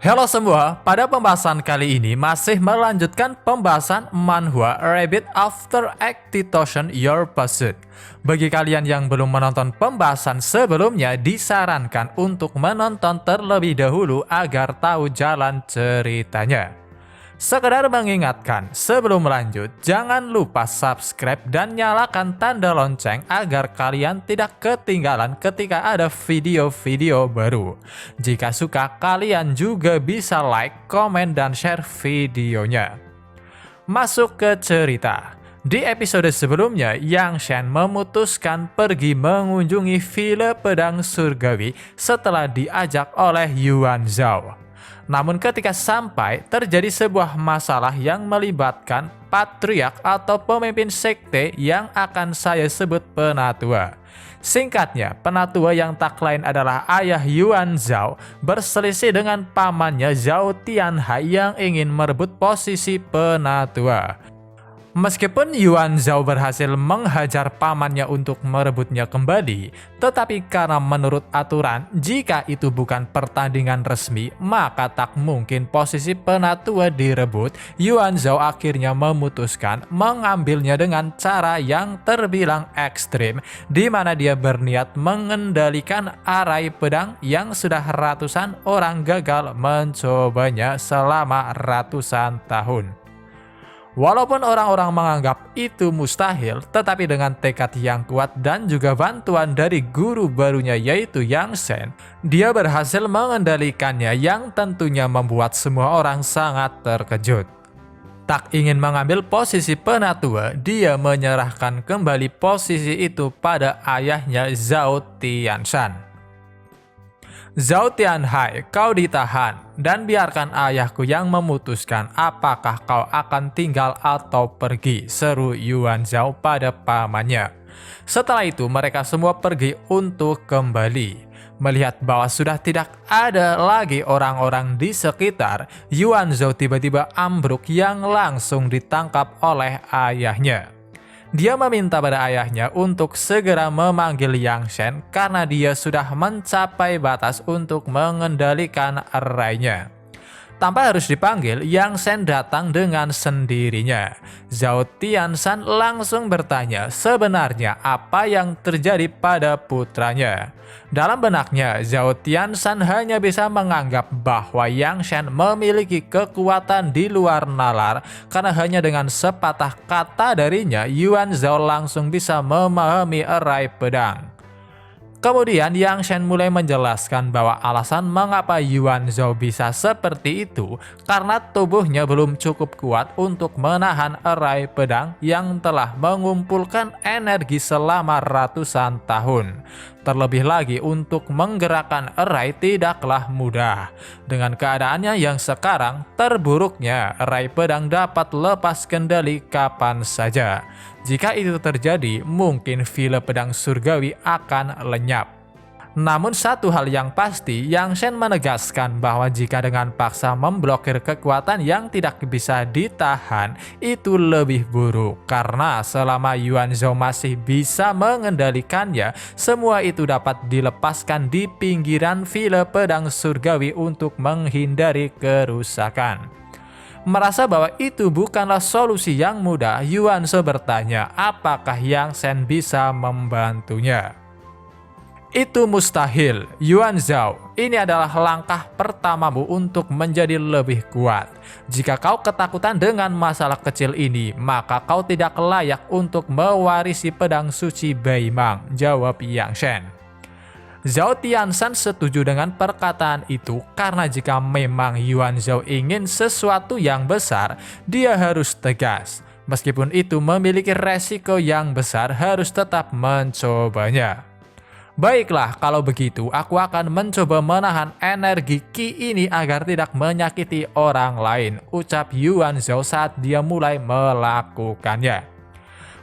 Halo semua, pada pembahasan kali ini masih melanjutkan pembahasan manhwa Rabbit After Execution Your Pursuit. Bagi kalian yang belum menonton pembahasan sebelumnya, disarankan untuk menonton terlebih dahulu agar tahu jalan ceritanya. Sekedar mengingatkan, sebelum lanjut, jangan lupa subscribe dan nyalakan tanda lonceng agar kalian tidak ketinggalan ketika ada video-video baru. Jika suka, kalian juga bisa like, komen, dan share videonya. Masuk ke cerita. Di episode sebelumnya, Yang Shen memutuskan pergi mengunjungi Villa Pedang Surgawi setelah diajak oleh Yuan Zhao. Namun ketika sampai, terjadi sebuah masalah yang melibatkan patriark atau pemimpin sekte yang akan saya sebut penatua. Singkatnya, penatua yang tak lain adalah ayah Yuan Zhao berselisih dengan pamannya Zhao Tianhai yang ingin merebut posisi penatua. Meskipun Yuan Zhao berhasil menghajar pamannya untuk merebutnya kembali, tetapi karena menurut aturan, jika itu bukan pertandingan resmi, maka tak mungkin posisi penatua direbut. Yuan Zhao akhirnya memutuskan mengambilnya dengan cara yang terbilang ekstrim, di mana dia berniat mengendalikan arai pedang yang sudah ratusan orang gagal mencobanya selama ratusan tahun. Walaupun orang-orang menganggap itu mustahil, tetapi dengan tekad yang kuat dan juga bantuan dari guru barunya yaitu Yang Shen, dia berhasil mengendalikannya yang tentunya membuat semua orang sangat terkejut. Tak ingin mengambil posisi penatua, dia menyerahkan kembali posisi itu pada ayahnya Zhao Tianshan. Zhao Tianhai, kau ditahan, dan biarkan ayahku yang memutuskan apakah kau akan tinggal atau pergi, seru Yuan Zhao pada pamannya. Setelah itu mereka semua pergi untuk kembali. Melihat bahwa sudah tidak ada lagi orang-orang di sekitar, Yuan Zhao tiba-tiba ambruk yang langsung ditangkap oleh ayahnya. Dia meminta pada ayahnya untuk segera memanggil Yang Shen karena dia sudah mencapai batas untuk mengendalikan erainya. Tanpa harus dipanggil, Yang Shen datang dengan sendirinya. Zhao Tianshan langsung bertanya sebenarnya apa yang terjadi pada putranya. Dalam benaknya, Zhao Tianshan hanya bisa menganggap bahwa Yang Shen memiliki kekuatan di luar nalar karena hanya dengan sepatah kata darinya, Yuan Zhao langsung bisa memahami erai pedang. Kemudian Yang Shen mulai menjelaskan bahwa alasan mengapa Yuan Zhao bisa seperti itu karena tubuhnya belum cukup kuat untuk menahan erai pedang yang telah mengumpulkan energi selama ratusan tahun. Terlebih lagi untuk menggerakkan erai tidaklah mudah. Dengan keadaannya yang sekarang, terburuknya erai pedang dapat lepas kendali kapan saja. Jika itu terjadi, mungkin Villa Pedang Surgawi akan lenyap. Namun satu hal yang pasti, Yang Shen menegaskan bahwa jika dengan paksa memblokir kekuatan yang tidak bisa ditahan, itu lebih buruk. Karena selama Yuan Zhao masih bisa mengendalikannya, semua itu dapat dilepaskan di pinggiran Villa Pedang Surgawi untuk menghindari kerusakan. Merasa bahwa itu bukanlah solusi yang mudah, Yuan Zhao bertanya apakah Yang Shen bisa membantunya. Itu mustahil, Yuan Zhao. Ini adalah langkah pertamamu untuk menjadi lebih kuat. Jika kau ketakutan dengan masalah kecil ini, maka kau tidak layak untuk mewarisi pedang suci Beimang, jawab Yang Shen. Zhao Tianshan setuju dengan perkataan itu karena jika memang Yuan Zhao ingin sesuatu yang besar, dia harus tegas. Meskipun itu memiliki resiko yang besar, harus tetap mencobanya. Baiklah, kalau begitu aku akan mencoba menahan energi Qi ini agar tidak menyakiti orang lain, ucap Yuan Zhao saat dia mulai melakukannya.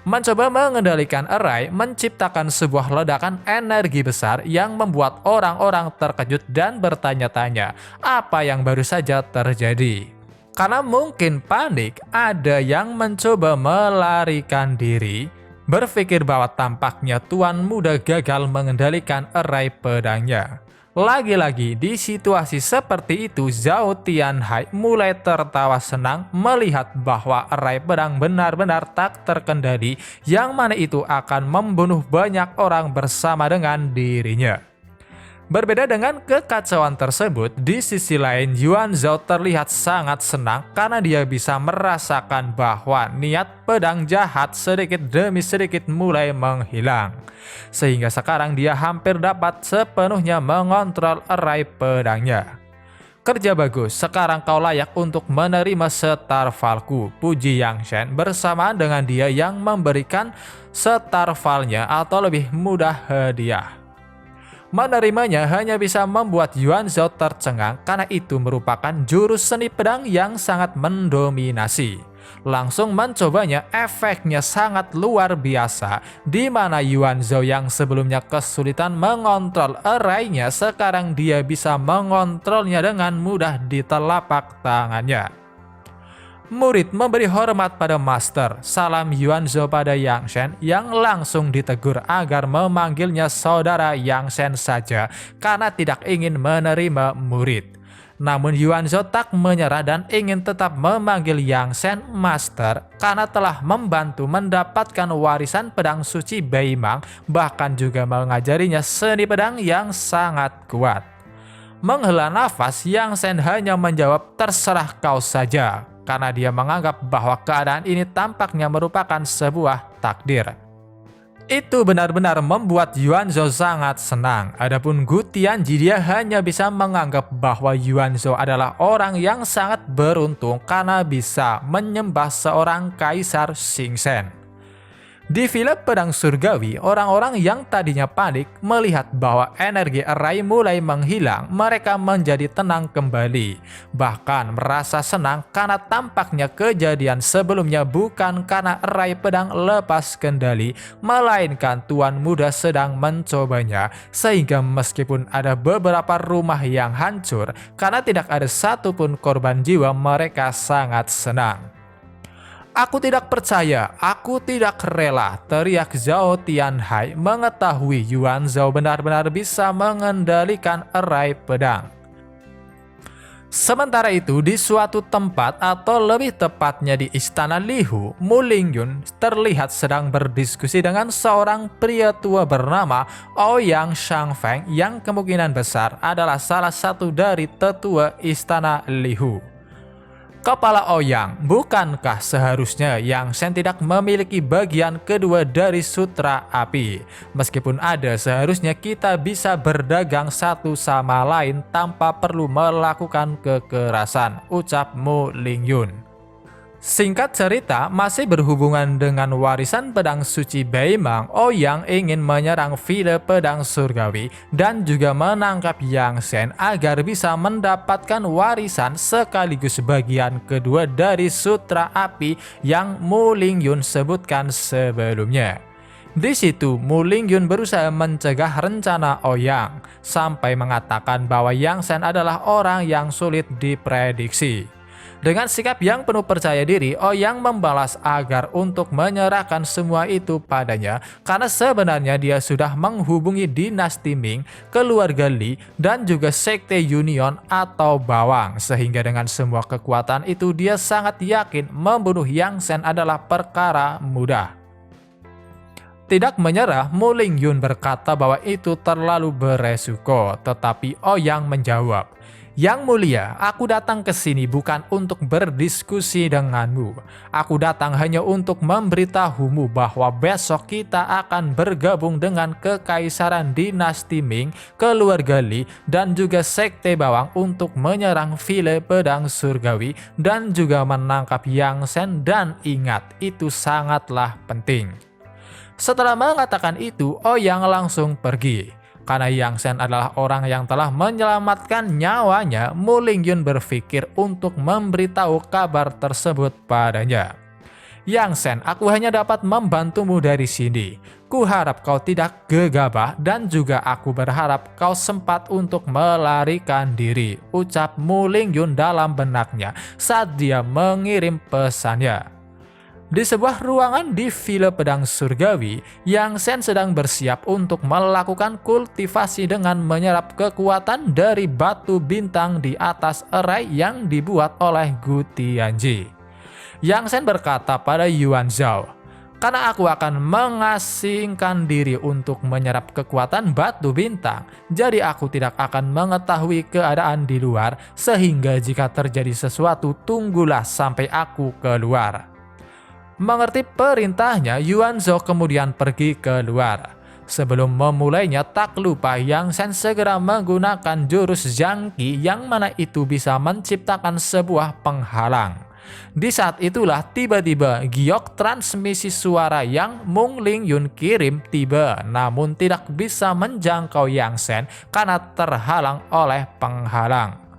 Mencoba mengendalikan erai menciptakan sebuah ledakan energi besar yang membuat orang-orang terkejut dan bertanya-tanya apa yang baru saja terjadi. Karena mungkin panik, ada yang mencoba melarikan diri, berpikir bahwa tampaknya tuan muda gagal mengendalikan erai pedangnya. Lagi-lagi di situasi seperti itu, Zhao Tianhai mulai tertawa senang melihat bahwa erai pedang benar-benar tak terkendali yang mana itu akan membunuh banyak orang bersama dengan dirinya. Berbeda dengan kekacauan tersebut, di sisi lain Yuan Zhao terlihat sangat senang karena dia bisa merasakan bahwa niat pedang jahat sedikit demi sedikit mulai menghilang. Sehingga sekarang dia hampir dapat sepenuhnya mengontrol erai pedangnya. Kerja bagus, sekarang kau layak untuk menerima setar valku, puji Yang Shen bersamaan dengan dia yang memberikan setar valnya atau lebih mudah hadiah. Menerimanya hanya bisa membuat Yuan Zhao tercengang karena itu merupakan jurus seni pedang yang sangat mendominasi. Langsung mencobanya, efeknya sangat luar biasa, di mana Yuan Zhao yang sebelumnya kesulitan mengontrol erainya, sekarang dia bisa mengontrolnya dengan mudah di telapak tangannya. Murid memberi hormat pada master, salam Yuan Zhao pada Yang Shen yang langsung ditegur agar memanggilnya saudara Yang Shen saja karena tidak ingin menerima murid. Namun Yuan Zhao tak menyerah dan ingin tetap memanggil Yang Shen master karena telah membantu mendapatkan warisan pedang suci Beimang, bahkan juga mengajarinya seni pedang yang sangat kuat. Menghela nafas, Yang Shen hanya menjawab terserah kau saja, karena dia menganggap bahwa keadaan ini tampaknya merupakan sebuah takdir. Itu benar-benar membuat Yuan Zhao sangat senang. Adapun Gu Tianji, dia hanya bisa menganggap bahwa Yuan Zhao adalah orang yang sangat beruntung karena bisa menyembah seorang kaisar Xingchen. Di Villa Pedang Surgawi, orang-orang yang tadinya panik melihat bahwa energi erai mulai menghilang, mereka menjadi tenang kembali. Bahkan merasa senang karena tampaknya kejadian sebelumnya bukan karena erai pedang lepas kendali, melainkan Tuan Muda sedang mencobanya. Sehingga meskipun ada beberapa rumah yang hancur, karena tidak ada satupun korban jiwa, mereka sangat senang. Aku tidak percaya, aku tidak rela, teriak Zhao Tianhai mengetahui Yuan Zhao benar-benar bisa mengendalikan erai pedang. Sementara itu, di suatu tempat atau lebih tepatnya di istana Lihu, Mu Lingyun terlihat sedang berdiskusi dengan seorang pria tua bernama Ouyang Shangfeng yang kemungkinan besar adalah salah satu dari tetua istana Lihu. Kepala Ouyang, bukankah seharusnya Yang Shen tidak memiliki bagian kedua dari sutra api? Meskipun ada, seharusnya kita bisa berdagang satu sama lain tanpa perlu melakukan kekerasan, ucap Mu Lingyun. Singkat cerita, masih berhubungan dengan warisan pedang suci Beimang, Ouyang ingin menyerang Villa Pedang Surgawi dan juga menangkap Yang Shen agar bisa mendapatkan warisan sekaligus bagian kedua dari sutra api yang Mu Lingyun sebutkan sebelumnya. Di situ, Mu Lingyun berusaha mencegah rencana Ouyang sampai mengatakan bahwa Yang Shen adalah orang yang sulit diprediksi. Dengan sikap yang penuh percaya diri, Ouyang membalas agar untuk menyerahkan semua itu padanya karena sebenarnya dia sudah menghubungi dinasti Ming, keluarga Li, dan juga sekte Union atau Bawang, sehingga dengan semua kekuatan itu dia sangat yakin membunuh Yang Shen adalah perkara mudah. Tidak menyerah, Mu Lingyun berkata bahwa itu terlalu beresiko, tetapi Ouyang menjawab, "Yang mulia, aku datang ke sini bukan untuk berdiskusi denganmu. Aku datang hanya untuk memberitahumu bahwa besok kita akan bergabung dengan Kekaisaran Dinasti Ming, keluarga Li, dan juga Sekte Bawang untuk menyerang Villa Pedang Surgawi dan juga menangkap Yang Shen, dan ingat, itu sangatlah penting." Setelah mengatakan itu, Ouyang langsung pergi. Karena Yang Shen adalah orang yang telah menyelamatkan nyawanya, Mu Lingyun berpikir untuk memberitahu kabar tersebut padanya. "Yang Shen, aku hanya dapat membantumu dari sini. Kuharap kau tidak gegabah dan juga aku berharap kau sempat untuk melarikan diri," ucap Mu Lingyun dalam benaknya saat dia mengirim pesannya. Di sebuah ruangan di Villa Pedang Surgawi, Yang Shen sedang bersiap untuk melakukan kultivasi dengan menyerap kekuatan dari batu bintang di atas array yang dibuat oleh Gu Tianji. Yang Shen berkata pada Yuan Zhao, "Karena aku akan mengasingkan diri untuk menyerap kekuatan batu bintang, jadi aku tidak akan mengetahui keadaan di luar, sehingga jika terjadi sesuatu, tunggulah sampai aku keluar." Mengerti perintahnya, Yuan Zhao kemudian pergi keluar. Sebelum memulainya, tak lupa Yang Shen segera menggunakan jurus Zhang Qi yang mana itu bisa menciptakan sebuah penghalang. Di saat itulah tiba-tiba giok transmisi suara yang Mung Lingyun kirim tiba, namun tidak bisa menjangkau Yang Shen karena terhalang oleh penghalang.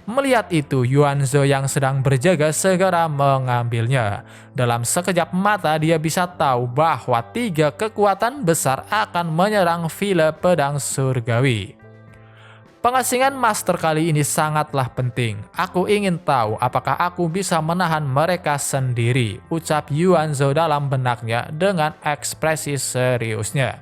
Melihat itu, Yuan Zhao yang sedang berjaga segera mengambilnya. Dalam sekejap mata dia bisa tahu bahwa 3 kekuatan besar akan menyerang Villa Pedang Surgawi. Pengasingan master kali ini sangatlah penting. Aku ingin tahu apakah aku bisa menahan mereka sendiri, ucap Yuan Zhao dalam benaknya dengan ekspresi seriusnya.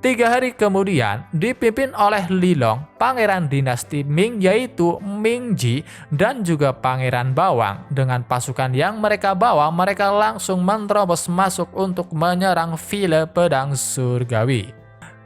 3 hari kemudian, dipimpin oleh Li Long, pangeran dinasti Ming yaitu Ming Ji dan juga pangeran Bawang. Dengan pasukan yang mereka bawa, mereka langsung menerobos masuk untuk menyerang Villa Pedang Surgawi.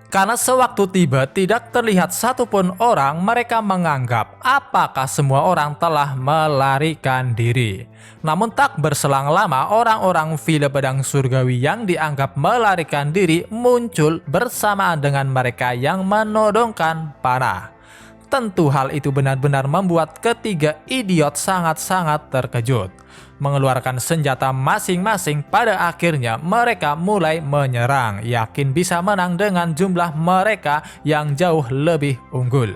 Karena sewaktu tiba tidak terlihat satupun orang, mereka menganggap apakah semua orang telah melarikan diri. Namun tak berselang lama, orang-orang Villa Pedang Surgawi yang dianggap melarikan diri muncul bersamaan dengan mereka yang menodongkan panah. Tentu hal itu benar-benar membuat ketiga idiot sangat-sangat terkejut. Mengeluarkan senjata masing-masing, pada akhirnya mereka mulai menyerang, yakin bisa menang dengan jumlah mereka yang jauh lebih unggul.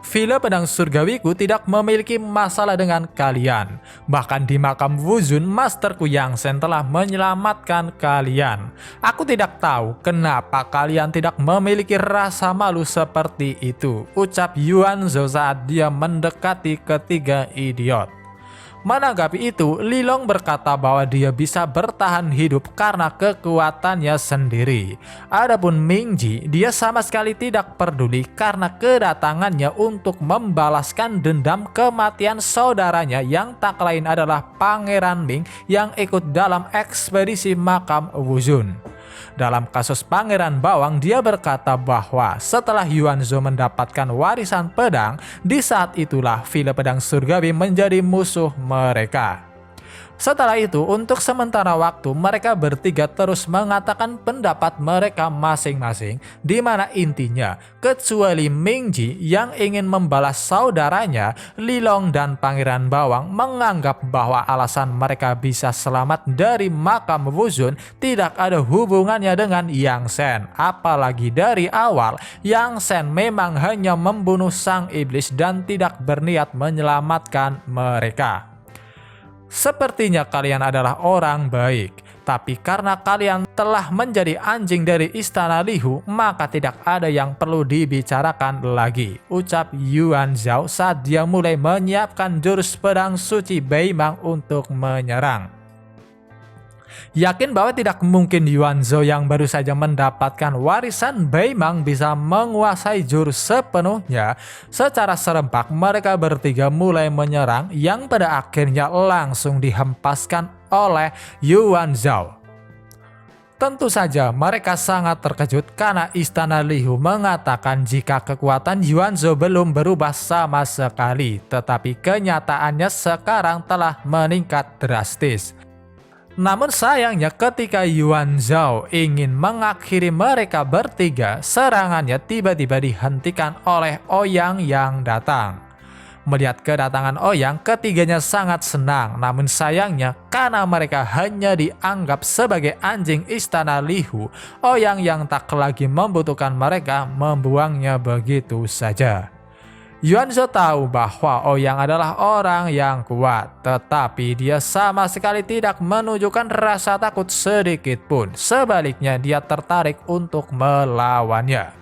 Villa Pedang Surgawiku tidak memiliki masalah dengan kalian. Bahkan di makam Wuzun, masterku Yang Shen telah menyelamatkan kalian. Aku tidak tahu kenapa kalian tidak memiliki rasa malu seperti itu, ucap Yuan Zhao saat dia mendekati ketiga idiot. Menanggapi itu, Li Long berkata bahwa dia bisa bertahan hidup karena kekuatannya sendiri. Adapun Ming Ji, dia sama sekali tidak peduli karena kedatangannya untuk membalaskan dendam kematian saudaranya yang tak lain adalah Pangeran Ming yang ikut dalam ekspedisi makam Wuzun. Dalam kasus Pangeran Bawang, dia berkata bahwa setelah Yuan Zhao mendapatkan warisan pedang, di saat itulah Villa Pedang Surgawi menjadi musuh mereka. Setelah itu, untuk sementara waktu mereka bertiga terus mengatakan pendapat mereka masing-masing, di mana intinya, kecuali Ming Ji yang ingin membalas saudaranya, Li Long dan Pangeran Bawang menganggap bahwa alasan mereka bisa selamat dari makam Wuzun tidak ada hubungannya dengan Yang Shen. Apalagi dari awal, Yang Shen memang hanya membunuh sang iblis dan tidak berniat menyelamatkan mereka. Sepertinya kalian adalah orang baik, tapi karena kalian telah menjadi anjing dari istana Lihu, maka tidak ada yang perlu dibicarakan lagi, ucap Yuan Zhao saat dia mulai menyiapkan jurus pedang suci Beimang untuk menyerang. Yakin bahwa tidak mungkin Yuan Zhao yang baru saja mendapatkan warisan Beimang bisa menguasai jurus sepenuhnya, secara serempak mereka bertiga mulai menyerang yang pada akhirnya langsung dihempaskan oleh Yuan Zhao. Tentu saja mereka sangat terkejut karena istana Lihu mengatakan jika kekuatan Yuan Zhao belum berubah sama sekali, tetapi kenyataannya sekarang telah meningkat drastis. Namun sayangnya ketika Yuan Zhao ingin mengakhiri mereka bertiga, serangannya tiba-tiba dihentikan oleh Ouyang yang datang. Melihat kedatangan Ouyang, ketiganya sangat senang, namun sayangnya karena mereka hanya dianggap sebagai anjing istana Lihu, Ouyang yang tak lagi membutuhkan mereka membuangnya begitu saja. Yuan Zhao tahu bahwa Ouyang adalah orang yang kuat, tetapi dia sama sekali tidak menunjukkan rasa takut sedikit pun. Sebaliknya, dia tertarik untuk melawannya.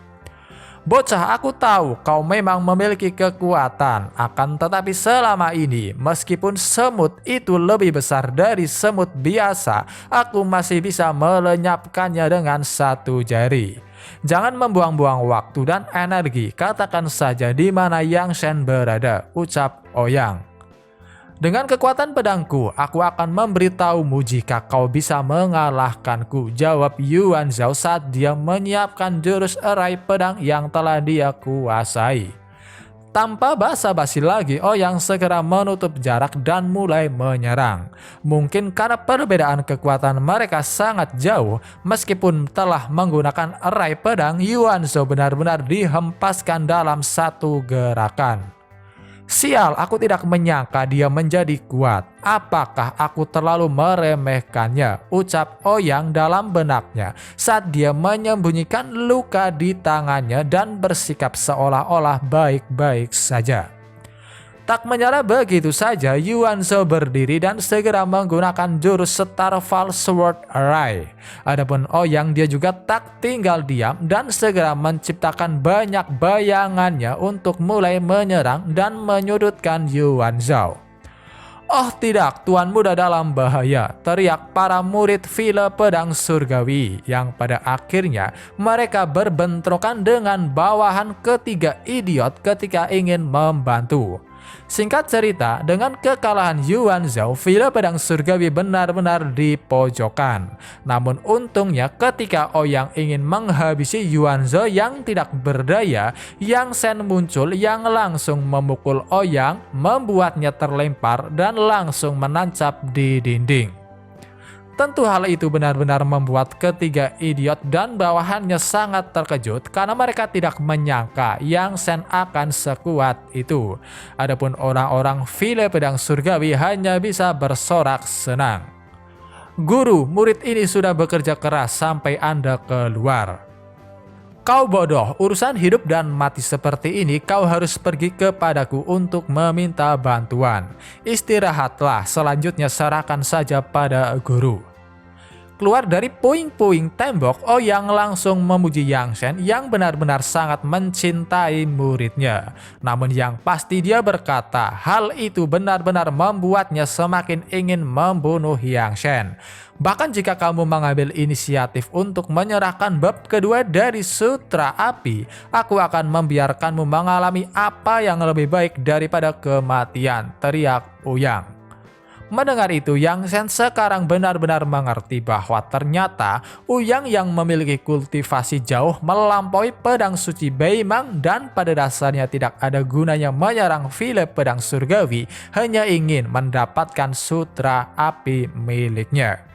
Bocah, aku tahu kau memang memiliki kekuatan, akan tetapi selama ini, meskipun semut itu lebih besar dari semut biasa, aku masih bisa melenyapkannya dengan satu jari. Jangan membuang-buang waktu dan energi, katakan saja di mana Yang Shen berada, ucap Ouyang. Dengan kekuatan pedangku, aku akan memberitahumu jika kau bisa mengalahkanku, jawab Yuan Zhao saat dia menyiapkan jurus erai pedang yang telah dia kuasai. Tanpa basa-basi lagi, Ouyang segera menutup jarak dan mulai menyerang. Mungkin karena perbedaan kekuatan mereka sangat jauh, meskipun telah menggunakan erai pedang, Yuan Zhao benar-benar dihempaskan dalam satu gerakan. Sial, aku tidak menyangka dia menjadi kuat. Apakah aku terlalu meremehkannya? Ucap Ouyang dalam benaknya saat dia menyembunyikan luka di tangannya dan bersikap seolah-olah baik-baik saja. Tak menyerah begitu saja, Yuan Zhao berdiri dan segera menggunakan jurus Starfall Sword Array. Adapun Ouyang, dia juga tak tinggal diam dan segera menciptakan banyak bayangannya untuk mulai menyerang dan menyudutkan Yuan Zhao. Oh tidak, Tuan Muda dalam bahaya, teriak para murid Villa Pedang Surgawi yang pada akhirnya mereka berbentrokan dengan bawahan ketiga idiot ketika ingin membantu. Singkat cerita, dengan kekalahan Yuan Zhao, Villa Pedang Surgawi benar-benar dipojokkan. Namun untungnya ketika Ouyang ingin menghabisi Yuan Zhao yang tidak berdaya, Yang Shen muncul yang langsung memukul Ouyang, membuatnya terlempar dan langsung menancap di dinding. Tentu hal itu benar-benar membuat ketiga idiot dan bawahannya sangat terkejut karena mereka tidak menyangka Yang Shen akan sekuat itu. Adapun orang-orang Villa Pedang Surgawi hanya bisa bersorak senang. Guru, murid ini sudah bekerja keras sampai Anda keluar. Kau bodoh, urusan hidup dan mati seperti ini kau harus pergi kepadaku untuk meminta bantuan. Istirahatlah, selanjutnya serahkan saja pada guru. Keluar dari puing-puing tembok, Ouyang langsung memuji Yang Shen yang benar-benar sangat mencintai muridnya. Namun yang pasti dia berkata, hal itu benar-benar membuatnya semakin ingin membunuh Yang Shen. Bahkan jika kamu mengambil inisiatif untuk menyerahkan bab kedua dari Sutra Api, aku akan membiarkanmu mengalami apa yang lebih baik daripada kematian, teriak Ouyang. Mendengar itu, Yang Shen sekarang benar-benar mengerti bahwa ternyata Ouyang yang memiliki kultivasi jauh melampaui pedang suci Beimang dan pada dasarnya tidak ada gunanya menyerang Villa Pedang Surgawi, hanya ingin mendapatkan Sutra Api miliknya.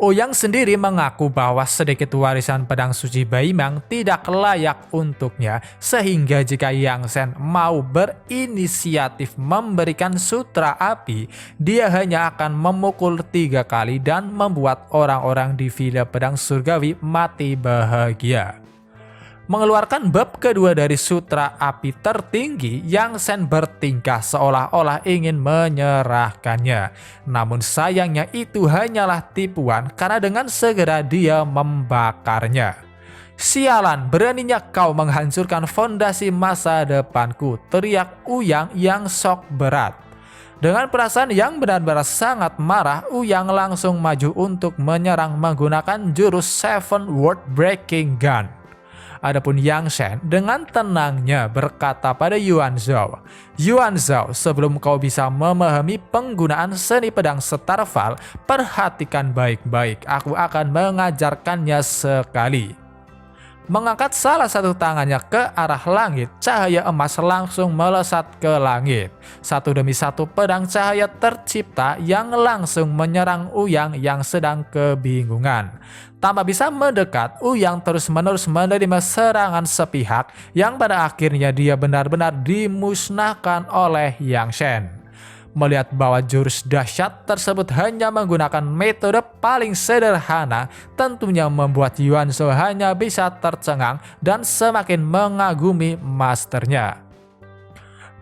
Ouyang sendiri mengaku bahwa sedikit warisan pedang suci Beimang tidak layak untuknya, sehingga jika Yang Shen mau berinisiatif memberikan Sutra Api, dia hanya akan memukul 3 kali dan membuat orang-orang di Villa Pedang Surgawi mati bahagia. Mengeluarkan bab kedua dari Sutra Api tertinggi, Yang Shen bertingkah seolah-olah ingin menyerahkannya. Namun sayangnya itu hanyalah tipuan karena dengan segera dia membakarnya. Sialan, beraninya kau menghancurkan fondasi masa depanku, teriak Ouyang yang shock berat. Dengan perasaan yang benar-benar sangat marah, Ouyang langsung maju untuk menyerang menggunakan jurus Seven World Breaking Gun. Adapun Yang Shen dengan tenangnya berkata pada Yuan Zhao, Yuan Zhao, sebelum kau bisa memahami penggunaan seni pedang Starfall, perhatikan baik-baik, aku akan mengajarkannya sekali. Mengangkat salah satu tangannya ke arah langit, cahaya emas langsung melesat ke langit. Satu demi satu pedang cahaya tercipta yang langsung menyerang Ouyang yang sedang kebingungan. Tanpa bisa mendekat, Ouyang terus-menerus menerima serangan sepihak yang pada akhirnya dia benar-benar dimusnahkan oleh Yang Shen. Melihat bahwa jurus dahsyat tersebut hanya menggunakan metode paling sederhana, tentunya membuat Yuan Zhao hanya bisa tercengang dan semakin mengagumi masternya.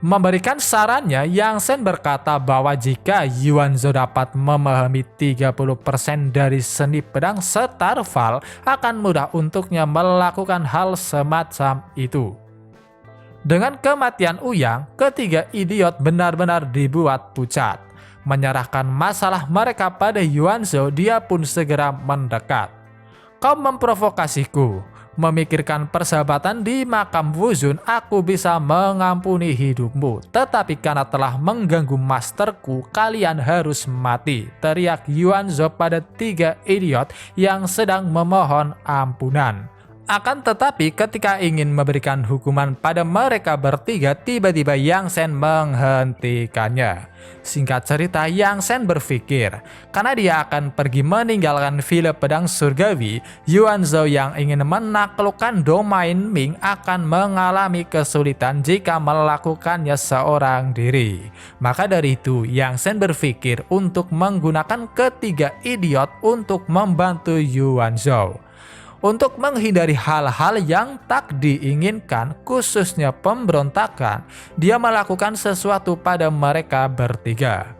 Memberikan sarannya, Yang Shen berkata bahwa jika Yuan Zhao dapat memahami 30% dari seni pedang Starfall, akan mudah untuknya melakukan hal semacam itu. Dengan kematian Uyang, ketiga idiot benar-benar dibuat pucat. Menyerahkan masalah mereka pada Yuanzhou, dia pun segera mendekat. Kau memprovokasiku. Memikirkan persahabatan di makam Wuzun, aku bisa mengampuni hidupmu. Tetapi karena telah mengganggu masterku, kalian harus mati. Teriak Yuanzhou pada tiga idiot yang sedang memohon ampunan. Akan tetapi ketika ingin memberikan hukuman pada mereka bertiga, tiba-tiba Yang Shen menghentikannya. Singkat cerita, Yang Shen berpikir, karena dia akan pergi meninggalkan Villa Pedang Surgawi, Yuanzhou yang ingin menaklukkan domain Ming akan mengalami kesulitan jika melakukannya seorang diri. Maka dari itu, Yang Shen berpikir untuk menggunakan ketiga idiot untuk membantu Yuanzhou. Untuk menghindari hal-hal yang tak diinginkan, khususnya pemberontakan, dia melakukan sesuatu pada mereka bertiga.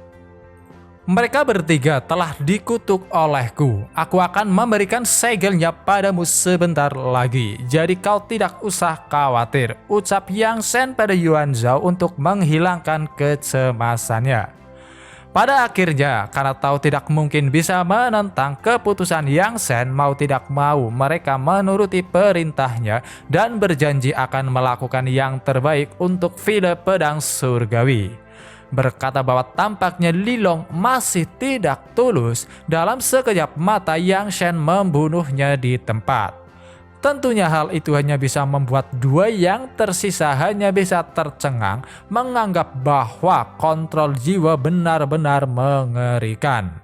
Mereka bertiga telah dikutuk olehku. Aku akan memberikan segelnya padamu sebentar lagi. Jadi kau tidak usah khawatir, ucap Yang Shen pada Yuanzhou untuk menghilangkan kecemasannya. Pada akhirnya, karena tahu tidak mungkin bisa menentang keputusan Yang Shen, mau tidak mau mereka menuruti perintahnya dan berjanji akan melakukan yang terbaik untuk Villa Pedang Surgawi. Berkata bahwa tampaknya Lilong masih tidak tulus, dalam sekejap mata Yang Shen membunuhnya di tempat. Tentunya hal itu hanya bisa membuat dua yang tersisa hanya bisa tercengang, menganggap bahwa kontrol jiwa benar-benar mengerikan.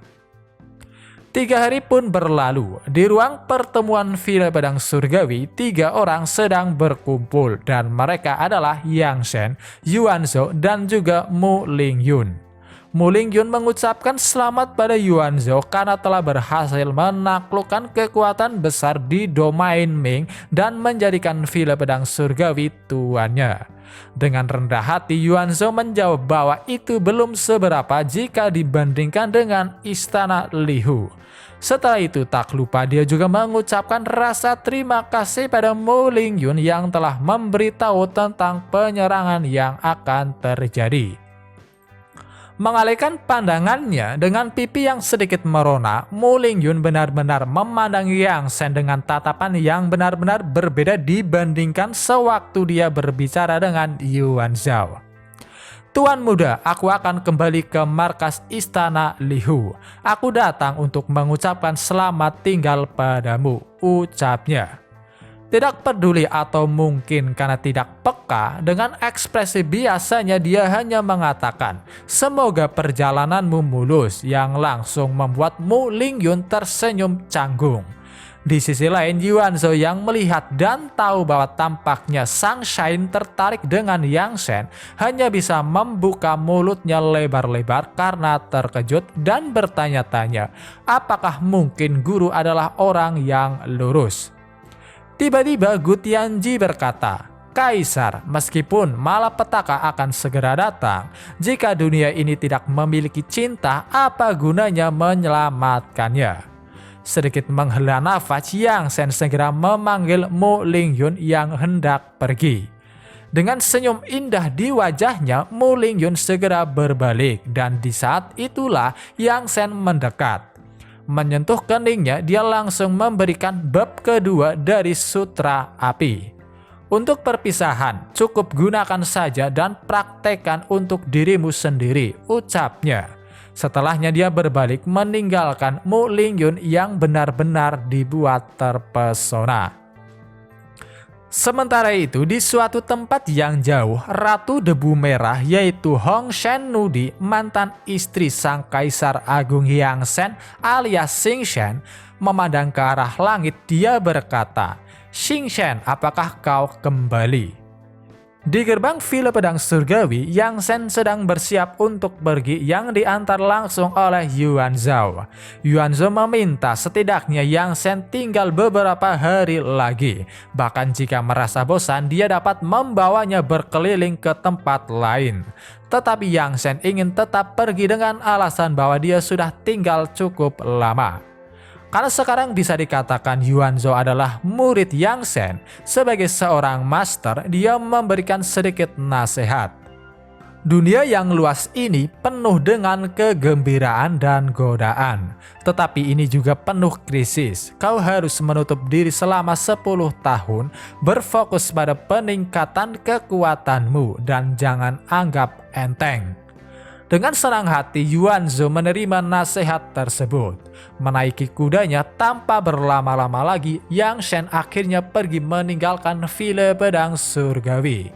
3 hari pun berlalu. Di ruang pertemuan Villa Pedang Surgawi, 3 orang sedang berkumpul dan mereka adalah Yang Shen, Yuanzhou, dan juga Mu Lingyun. Mu Lingyun mengucapkan selamat pada Yuanzhou karena telah berhasil menaklukkan kekuatan besar di domain Ming dan menjadikan Villa Pedang Surgawi tuannya. Dengan rendah hati, Yuanzhou menjawab bahwa itu belum seberapa jika dibandingkan dengan istana Lihu. Setelah itu tak lupa dia juga mengucapkan rasa terima kasih pada Mu Lingyun yang telah memberitahu tentang penyerangan yang akan terjadi. Mengalihkan pandangannya dengan pipi yang sedikit merona, Mu Lingyun benar-benar memandang Yang Shen dengan tatapan yang benar-benar berbeda dibandingkan sewaktu dia berbicara dengan Yuanzhou. Tuan muda, aku akan kembali ke markas istana Lihu. Aku datang untuk mengucapkan selamat tinggal padamu, ucapnya. Tidak peduli atau mungkin karena tidak peka, dengan ekspresi biasanya dia hanya mengatakan, "Semoga perjalananmu mulus," yang langsung membuat Mu Lingyun tersenyum canggung. Di sisi lain, Yuanzhou yang melihat dan tahu bahwa tampaknya Sang Shine tertarik dengan Yang Shen hanya bisa membuka mulutnya lebar-lebar karena terkejut dan bertanya-tanya, apakah mungkin guru adalah orang yang lurus? Tiba-tiba Gu Tianji berkata, "Kaisar, meskipun malapetaka akan segera datang, jika dunia ini tidak memiliki cinta, apa gunanya menyelamatkannya?" Sedikit menghela nafas, Yang Shen segera memanggil Mu Lingyun yang hendak pergi. Dengan senyum indah di wajahnya, Mu Lingyun segera berbalik dan di saat itulah Yang Shen mendekat. Menyentuh keningnya, dia langsung memberikan bab kedua dari Sutra Api. Untuk perpisahan, cukup gunakan saja dan praktekkan untuk dirimu sendiri, ucapnya. Setelahnya dia berbalik meninggalkan Mu Lingyun yang benar-benar dibuat terpesona. Sementara itu, di suatu tempat yang jauh, Ratu Debu Merah yaitu Hong Shen Nudi, mantan istri sang Kaisar Agung Yang Shen alias Xing Shen, memandang ke arah langit. Dia berkata, "Xing Shen, apakah kau kembali?" Di gerbang Villa Pedang Surgawi, Yang Shen sedang bersiap untuk pergi yang diantar langsung oleh Yuanzhou. Yuanzhou meminta setidaknya Yang Shen tinggal beberapa hari lagi. Bahkan jika merasa bosan, dia dapat membawanya berkeliling ke tempat lain. Tetapi Yang Shen ingin tetap pergi dengan alasan bahwa dia sudah tinggal cukup lama. Karena sekarang bisa dikatakan Yuanzhou adalah murid Yang Shen. Sebagai seorang master, dia memberikan sedikit nasihat. Dunia yang luas ini penuh dengan kegembiraan dan godaan. Tetapi ini juga penuh krisis. Kau harus menutup diri selama 10 tahun, berfokus pada peningkatan kekuatanmu, dan jangan anggap enteng. Dengan senang hati, Yuanzhou menerima nasihat tersebut. Menaiki kudanya tanpa berlama-lama lagi, Yang Shen akhirnya pergi meninggalkan villa pedang surgawi.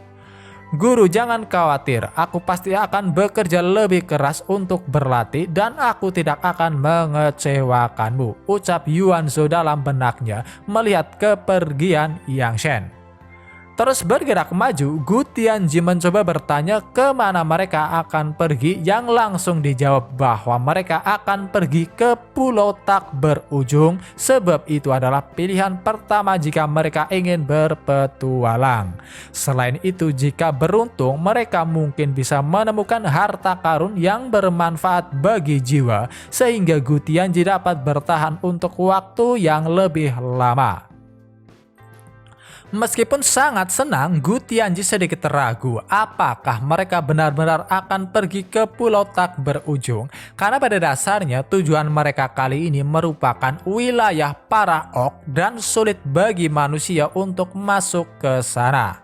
Guru, jangan khawatir, aku pasti akan bekerja lebih keras untuk berlatih dan aku tidak akan mengecewakanmu, ucap Yuanzhou dalam benaknya melihat kepergian Yang Shen. Terus bergerak maju, Gu Tianji mencoba bertanya kemana mereka akan pergi, yang langsung dijawab bahwa mereka akan pergi ke Pulau Tak Berujung, sebab itu adalah pilihan pertama jika mereka ingin berpetualang. Selain itu, jika beruntung, mereka mungkin bisa menemukan harta karun yang bermanfaat bagi jiwa, sehingga Gu Tianji dapat bertahan untuk waktu yang lebih lama. Meskipun sangat senang, Gu Tianji sedikit ragu apakah mereka benar-benar akan pergi ke Pulau Tak Berujung, karena pada dasarnya tujuan mereka kali ini merupakan wilayah para orc dan sulit bagi manusia untuk masuk ke sana.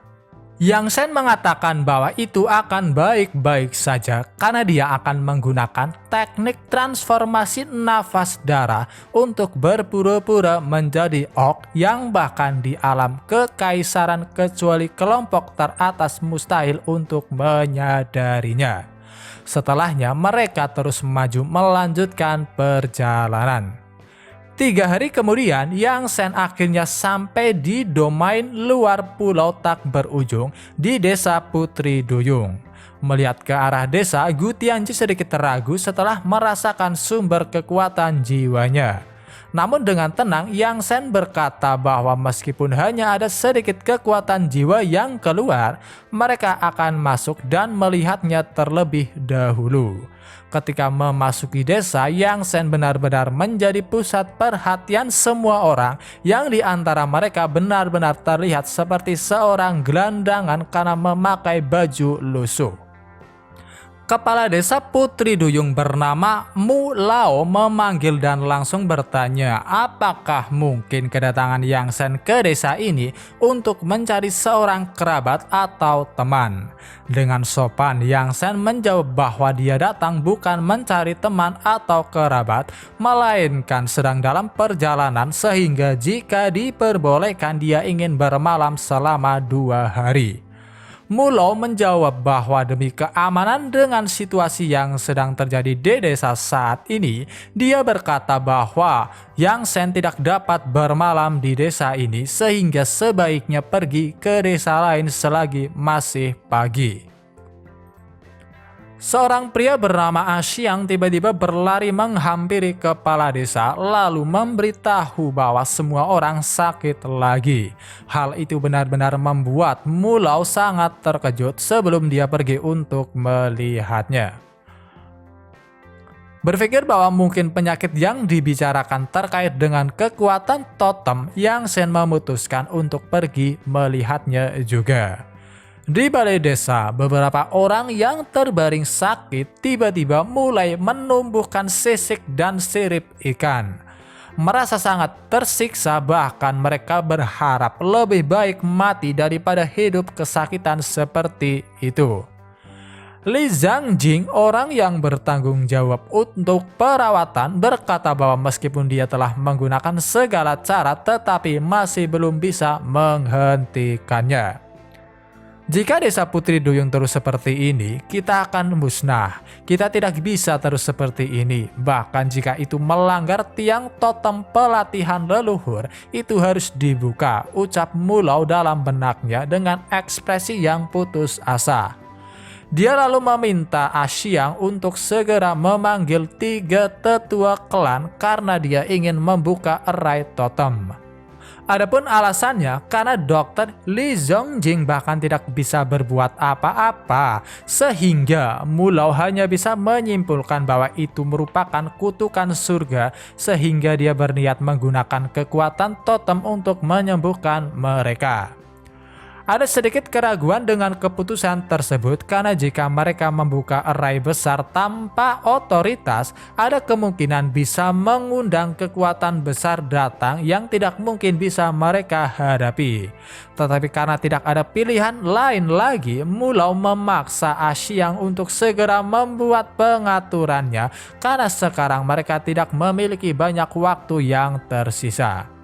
Yang Shen mengatakan bahwa itu akan baik-baik saja karena dia akan menggunakan teknik transformasi nafas darah untuk berpura-pura menjadi orc yang bahkan di alam kekaisaran kecuali kelompok teratas mustahil untuk menyadarinya. Setelahnya mereka terus maju melanjutkan perjalanan. 3 hari kemudian, Yang Shen akhirnya sampai di domain luar Pulau Tak Berujung di desa Putri Duyung. Melihat ke arah desa, Gu Tianji sedikit ragu setelah merasakan sumber kekuatan jiwanya. Namun dengan tenang, Yang Shen berkata bahwa meskipun hanya ada sedikit kekuatan jiwa yang keluar, mereka akan masuk dan melihatnya terlebih dahulu. Ketika memasuki desa, Yang Shen benar-benar menjadi pusat perhatian semua orang, yang di antara mereka benar-benar terlihat seperti seorang gelandangan karena memakai baju lusuh. Kepala desa Putri Duyung bernama Mu Lao memanggil dan langsung bertanya apakah mungkin kedatangan Yang Shen ke desa ini untuk mencari seorang kerabat atau teman. Dengan sopan, Yang Shen menjawab bahwa dia datang bukan mencari teman atau kerabat, melainkan sedang dalam perjalanan sehingga jika diperbolehkan dia ingin bermalam selama 2 hari. Mu Lao menjawab bahwa demi keamanan dengan situasi yang sedang terjadi di desa saat ini, dia berkata bahwa Yang Shen tidak dapat bermalam di desa ini sehingga sebaiknya pergi ke desa lain selagi masih pagi. Seorang pria bernama Axiang tiba-tiba berlari menghampiri kepala desa lalu memberitahu bahwa semua orang sakit lagi. Hal itu benar-benar membuat Mu Lao sangat terkejut sebelum dia pergi untuk melihatnya. Berpikir bahwa mungkin penyakit yang dibicarakan terkait dengan kekuatan totem, Yang Shen memutuskan untuk pergi melihatnya juga. Di balai desa, beberapa orang yang terbaring sakit tiba-tiba mulai menumbuhkan sisik dan sirip ikan. Merasa sangat tersiksa, bahkan mereka berharap lebih baik mati daripada hidup kesakitan seperti itu. Li Zhangjing, orang yang bertanggung jawab untuk perawatan, berkata bahwa meskipun dia telah menggunakan segala cara tetapi masih belum bisa menghentikannya. Jika desa Putri Duyung terus seperti ini, kita akan musnah. Kita tidak bisa terus seperti ini. Bahkan jika itu melanggar tiang totem pelatihan leluhur, itu harus dibuka, ucap Mu Lao dalam benaknya dengan ekspresi yang putus asa. Dia lalu meminta Axiang untuk segera memanggil 3 tetua klan karena dia ingin membuka erai totem. Adapun alasannya karena Dr. Li Zongjing bahkan tidak bisa berbuat apa-apa, sehingga Mulao hanya bisa menyimpulkan bahwa itu merupakan kutukan surga, sehingga dia berniat menggunakan kekuatan totem untuk menyembuhkan mereka. Ada sedikit keraguan dengan keputusan tersebut karena jika mereka membuka array besar tanpa otoritas, ada kemungkinan bisa mengundang kekuatan besar datang yang tidak mungkin bisa mereka hadapi. Tetapi karena tidak ada pilihan lain lagi, Mulao memaksa Xiang untuk segera membuat pengaturannya karena sekarang mereka tidak memiliki banyak waktu yang tersisa.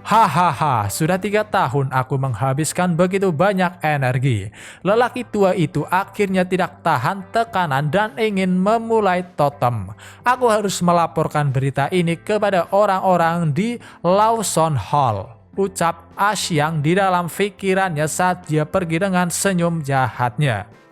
Hahaha, sudah 3 tahun aku menghabiskan begitu banyak energi. Lelaki tua itu akhirnya tidak tahan tekanan dan ingin memulai totem. Aku harus melaporkan berita ini kepada orang-orang di Lawson Hall, ucap Xiang di dalam pikirannya saat dia pergi dengan senyum jahatnya.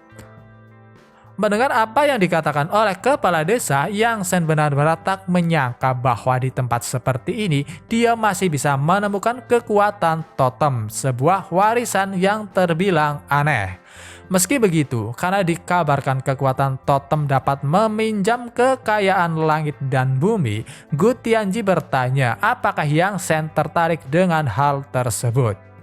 Mendengar apa yang dikatakan oleh kepala desa, Yang Shen benar-benar tak menyangka bahwa di tempat seperti ini dia masih bisa menemukan kekuatan totem, sebuah warisan yang terbilang aneh. Meski begitu, karena dikabarkan kekuatan totem dapat meminjam kekayaan langit dan bumi, Gu Tianji bertanya apakah Yang Shen tertarik dengan hal tersebut.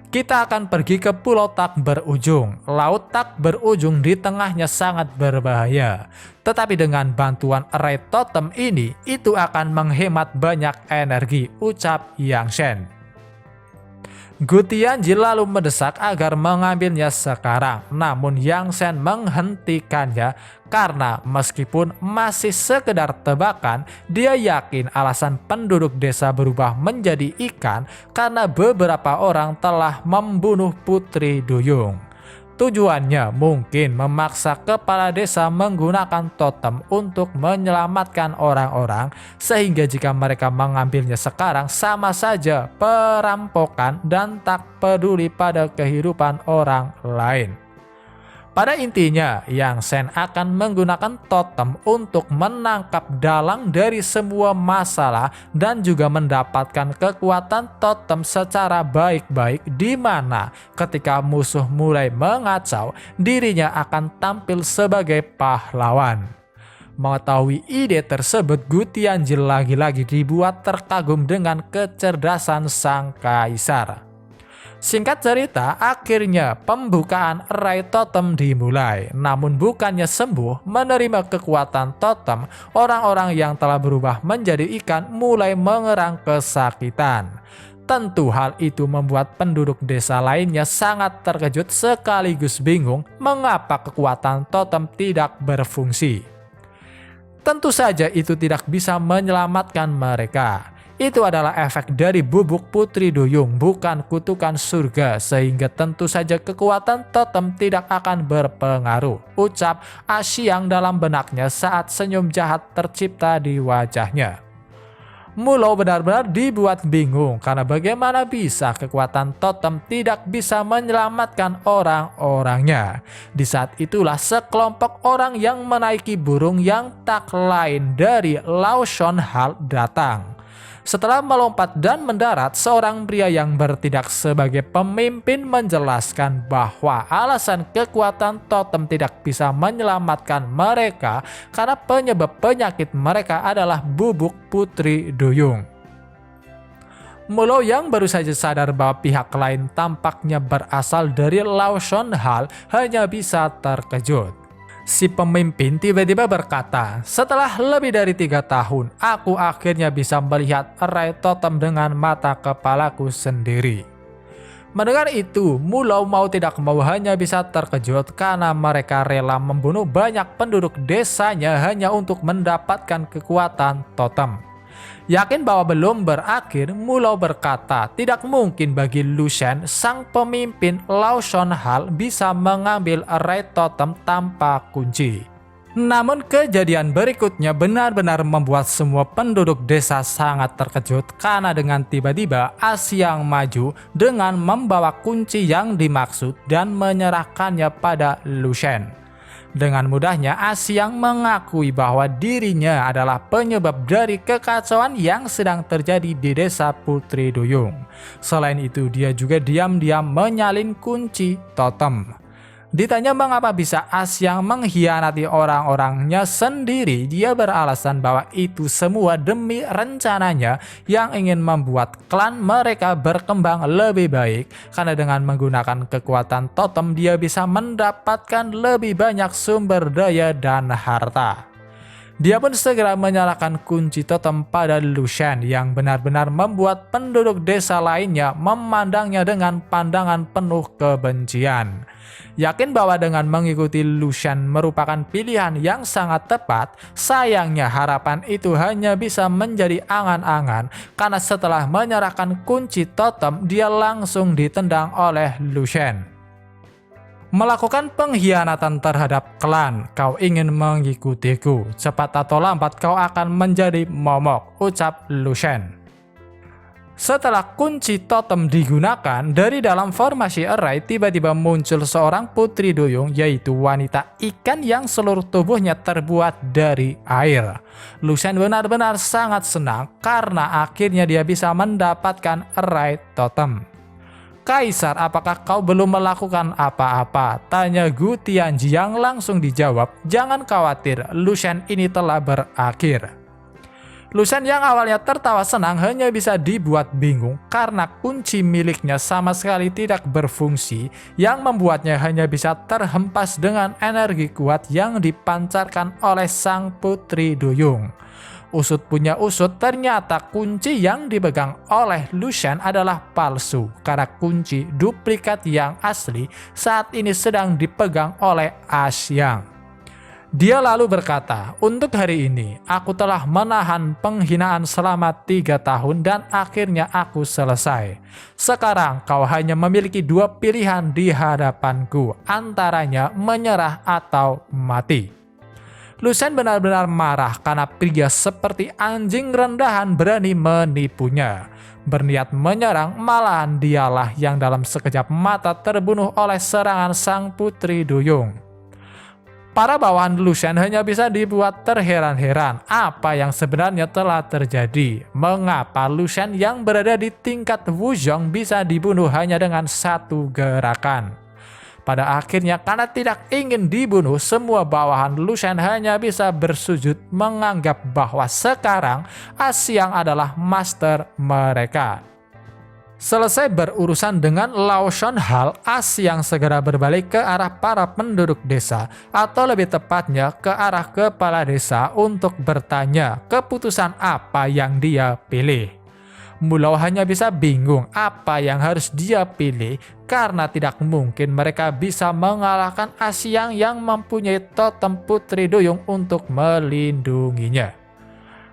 Kita akan pergi ke Pulau Tak Berujung. Laut Tak Berujung di tengahnya sangat berbahaya. Tetapi dengan bantuan array totem ini, itu akan menghemat banyak energi, ucap Yang Shen. Gu Tianji lalu mendesak agar mengambilnya sekarang, namun Yang Shen menghentikannya karena meskipun masih sekedar tebakan, dia yakin alasan penduduk desa berubah menjadi ikan karena beberapa orang telah membunuh Putri Duyung. Tujuannya mungkin memaksa kepala desa menggunakan totem untuk menyelamatkan orang-orang, sehingga jika mereka mengambilnya sekarang sama saja perampokan dan tak peduli pada kehidupan orang lain. Pada intinya, Yang Shen akan menggunakan totem untuk menangkap dalang dari semua masalah dan juga mendapatkan kekuatan totem secara baik-baik, di mana ketika musuh mulai mengacau, dirinya akan tampil sebagai pahlawan. Mengetahui ide tersebut, Gu Tianji lagi-lagi dibuat terkagum dengan kecerdasan sang kaisar. Singkat cerita, akhirnya pembukaan array totem dimulai. Namun bukannya sembuh menerima kekuatan totem, orang-orang yang telah berubah menjadi ikan mulai mengerang kesakitan. Tentu hal itu membuat penduduk desa lainnya sangat terkejut sekaligus bingung mengapa kekuatan totem tidak berfungsi. Tentu saja itu tidak bisa menyelamatkan mereka. Itu adalah efek dari bubuk Putri Duyung, bukan kutukan surga, sehingga tentu saja kekuatan totem tidak akan berpengaruh, ucap Xiang dalam benaknya saat senyum jahat tercipta di wajahnya. Mulao benar-benar dibuat bingung karena bagaimana bisa kekuatan totem tidak bisa menyelamatkan orang-orangnya. Di saat itulah sekelompok orang yang menaiki burung yang tak lain dari Lawson Hall datang. Setelah melompat dan mendarat, seorang pria yang bertindak sebagai pemimpin menjelaskan bahwa alasan kekuatan totem tidak bisa menyelamatkan mereka karena penyebab penyakit mereka adalah bubuk Putri Duyung. Mulao yang baru saja sadar bahwa pihak lain tampaknya berasal dari Lawson Hall hanya bisa terkejut. Si pemimpin tiba-tiba berkata, setelah lebih dari 3 tahun, aku akhirnya bisa melihat array totem dengan mata kepalaku sendiri. Mendengar itu, Mulao mau tidak mau hanya bisa terkejut karena mereka rela membunuh banyak penduduk desanya hanya untuk mendapatkan kekuatan totem. Yakin bahwa belum berakhir, Mulao berkata tidak mungkin bagi Lu Shen, sang pemimpin Lawson Hall, bisa mengambil array totem tanpa kunci. Namun kejadian berikutnya benar-benar membuat semua penduduk desa sangat terkejut karena dengan tiba-tiba Xiang maju dengan membawa kunci yang dimaksud dan menyerahkannya pada Lu Shen. Dengan mudahnya, Asyang mengakui bahwa dirinya adalah penyebab dari kekacauan yang sedang terjadi di desa Putri Duyung. Selain itu, dia juga diam-diam menyalin kunci totem. Ditanya mengapa bisa Asyang mengkhianati orang-orangnya sendiri, dia beralasan bahwa itu semua demi rencananya yang ingin membuat klan mereka berkembang lebih baik. Karena dengan menggunakan kekuatan totem dia bisa mendapatkan lebih banyak sumber daya dan harta. Dia pun segera menyalakan kunci totem pada Lu Shen yang benar-benar membuat penduduk desa lainnya memandangnya dengan pandangan penuh kebencian. Yakin bahwa dengan mengikuti Lu Shen merupakan pilihan yang sangat tepat, sayangnya harapan itu hanya bisa menjadi angan-angan karena setelah menyerahkan kunci totem dia langsung ditendang oleh Lu Shen. Melakukan pengkhianatan terhadap klan, kau ingin mengikutiku, cepat atau lambat kau akan menjadi momok, ucap Lu Shen. Setelah kunci totem digunakan, dari dalam formasi array tiba-tiba muncul seorang putri duyung, yaitu wanita ikan yang seluruh tubuhnya terbuat dari air. Lu Shen benar-benar sangat senang karena akhirnya dia bisa mendapatkan array totem. Kaisar, apakah kau belum melakukan apa-apa? Tanya Gu Tianji yang langsung dijawab, jangan khawatir, Lu Shen ini telah berakhir. Lu Shen yang awalnya tertawa senang hanya bisa dibuat bingung karena kunci miliknya sama sekali tidak berfungsi, yang membuatnya hanya bisa terhempas dengan energi kuat yang dipancarkan oleh sang putri duyung. Usut punya usut, ternyata kunci yang dipegang oleh Lu Shen adalah palsu karena kunci duplikat yang asli saat ini sedang dipegang oleh Asyang. Dia lalu berkata, untuk hari ini aku telah menahan penghinaan selama 3 tahun dan akhirnya aku selesai. Sekarang kau hanya memiliki 2 pilihan di hadapanku, antaranya menyerah atau mati. Lu Shen benar-benar marah karena pria seperti anjing rendahan berani menipunya. Berniat menyerang, malahan dialah yang dalam sekejap mata terbunuh oleh serangan sang putri duyung. Para bawahan Lu Shen hanya bisa dibuat terheran-heran apa yang sebenarnya telah terjadi. Mengapa Lu Shen yang berada di tingkat Wuzhong bisa dibunuh hanya dengan 1 gerakan? Pada akhirnya karena tidak ingin dibunuh, semua bawahan Lu Shen hanya bisa bersujud menganggap bahwa sekarang Asyang adalah master mereka. Selesai berurusan dengan Lao Shan Hal, Asyang segera berbalik ke arah para penduduk desa, atau lebih tepatnya ke arah kepala desa untuk bertanya keputusan apa yang dia pilih. Mulao hanya bisa bingung apa yang harus dia pilih karena tidak mungkin mereka bisa mengalahkan Asyang yang mempunyai totem putri duyung untuk melindunginya.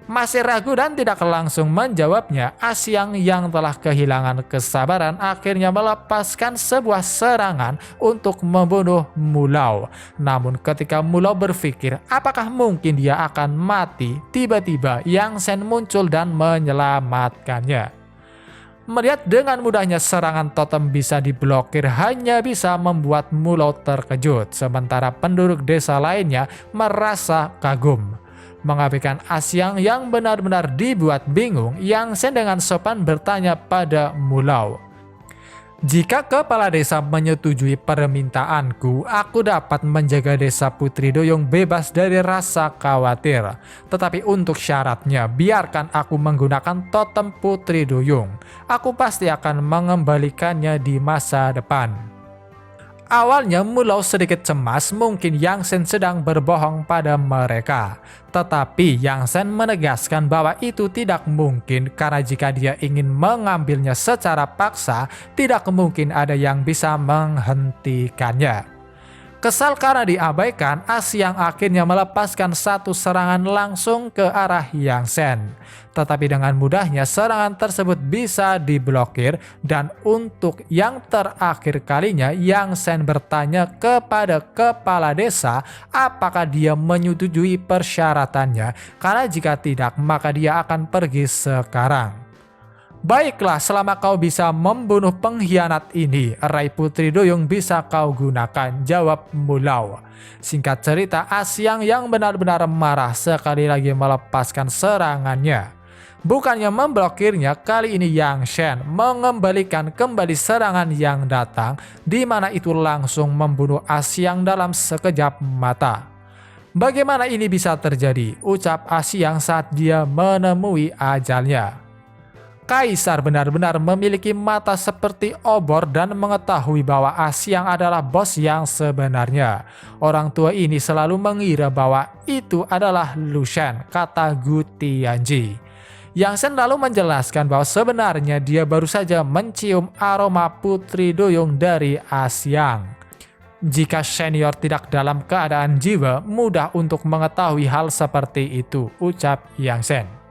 Masih ragu dan tidak langsung menjawabnya, Asyang yang telah kehilangan kesabaran akhirnya melepaskan sebuah serangan untuk membunuh Mulao. Namun ketika Mulao berpikir apakah mungkin dia akan mati, tiba-tiba Yang Shen muncul dan menyelamatkannya. Melihat dengan mudahnya serangan totem bisa diblokir hanya bisa membuat Mulao terkejut, sementara penduduk desa lainnya merasa kagum. Mengabaikan Asyang yang benar-benar dibuat bingung, Yang Shen dengan sopan bertanya pada Mulao, jika kepala desa menyetujui permintaanku, aku dapat menjaga desa Putri Duyung bebas dari rasa khawatir. Tetapi untuk syaratnya, biarkan aku menggunakan totem Putri Duyung. Aku pasti akan mengembalikannya di masa depan. Awalnya Mulao sedikit cemas, mungkin Yang Shen sedang berbohong pada mereka. Tetapi Yang Shen menegaskan bahwa itu tidak mungkin karena jika dia ingin mengambilnya secara paksa, tidak mungkin ada yang bisa menghentikannya. Kesal karena diabaikan, Asyang akhirnya melepaskan 1 serangan langsung ke arah Yang Shen. Tetapi dengan mudahnya serangan tersebut bisa diblokir, dan untuk yang terakhir kalinya Yang Shen bertanya kepada kepala desa apakah dia menyetujui persyaratannya, karena jika tidak maka dia akan pergi sekarang. Baiklah, selama kau bisa membunuh pengkhianat ini, Rai Putri Duyung bisa kau gunakan, jawab Mulau. Singkat cerita, Asyang yang benar-benar marah sekali lagi melepaskan serangannya. Bukannya memblokirnya, kali ini Yang Shen mengembalikan kembali serangan yang datang, di mana itu langsung membunuh Asyang dalam sekejap mata. Bagaimana ini bisa terjadi? Ucap Asyang saat dia menemui ajalnya. Kaisar benar-benar memiliki mata seperti obor dan mengetahui bahwa Asyang adalah bos yang sebenarnya. Orang tua ini selalu mengira bahwa itu adalah Lu Shen, kata Gu Tianji. Yang Shen lalu menjelaskan bahwa sebenarnya dia baru saja mencium aroma Putri Duyung dari Asyang. Jika senior tidak dalam keadaan jiwa, mudah untuk mengetahui hal seperti itu, ucap Yang Shen.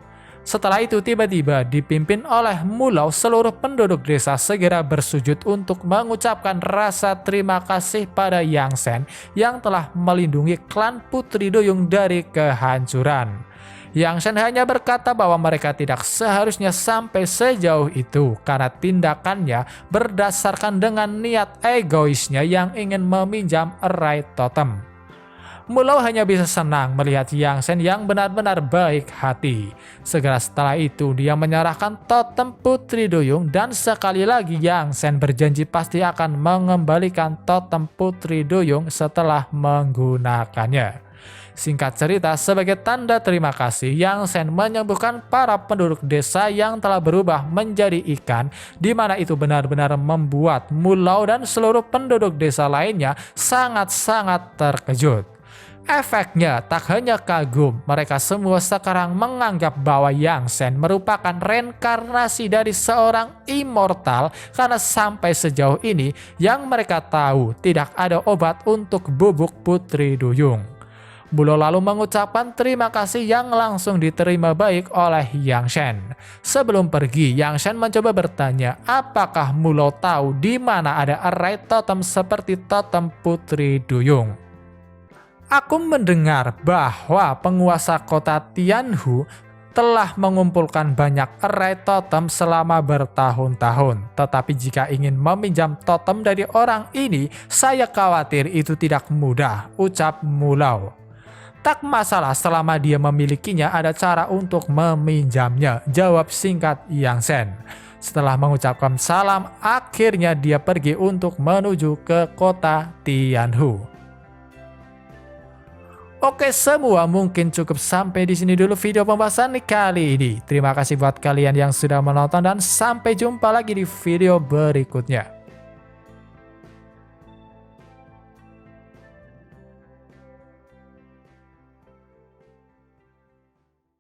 Setelah itu tiba-tiba dipimpin oleh Mulau, seluruh penduduk desa segera bersujud untuk mengucapkan rasa terima kasih pada Yang Shen yang telah melindungi klan Putri Duyung dari kehancuran. Yang Shen hanya berkata bahwa mereka tidak seharusnya sampai sejauh itu karena tindakannya berdasarkan dengan niat egoisnya yang ingin meminjam erai totem. Mulau hanya bisa senang melihat Yang Shen yang benar-benar baik hati. Segera setelah itu dia menyerahkan totem Putri Duyung dan sekali lagi Yang Shen berjanji pasti akan mengembalikan totem Putri Duyung setelah menggunakannya. Singkat cerita, sebagai tanda terima kasih, Yang Shen menyembuhkan para penduduk desa yang telah berubah menjadi ikan, di mana itu benar-benar membuat Mulau dan seluruh penduduk desa lainnya sangat-sangat terkejut. Efeknya tak hanya kagum, mereka semua sekarang menganggap bahwa Yang Shen merupakan reinkarnasi dari seorang immortal karena sampai sejauh ini yang mereka tahu tidak ada obat untuk bubuk Putri Duyung. Mulau lalu mengucapkan terima kasih yang langsung diterima baik oleh Yang Shen. Sebelum pergi, Yang Shen mencoba bertanya apakah Mulau tahu di mana ada erai totem seperti totem Putri Duyung. Aku mendengar bahwa penguasa kota Tianhu telah mengumpulkan banyak erai totem selama bertahun-tahun. Tetapi jika ingin meminjam totem dari orang ini, saya khawatir itu tidak mudah, ucap Mulau. Tak masalah selama dia memilikinya, ada cara untuk meminjamnya, jawab singkat Yang Shen. Setelah mengucapkan salam, akhirnya dia pergi untuk menuju ke kota Tianhu. Oke semua, mungkin cukup sampai di sini dulu video pembahasan kali ini. Terima kasih buat kalian yang sudah menonton dan sampai jumpa lagi di video berikutnya.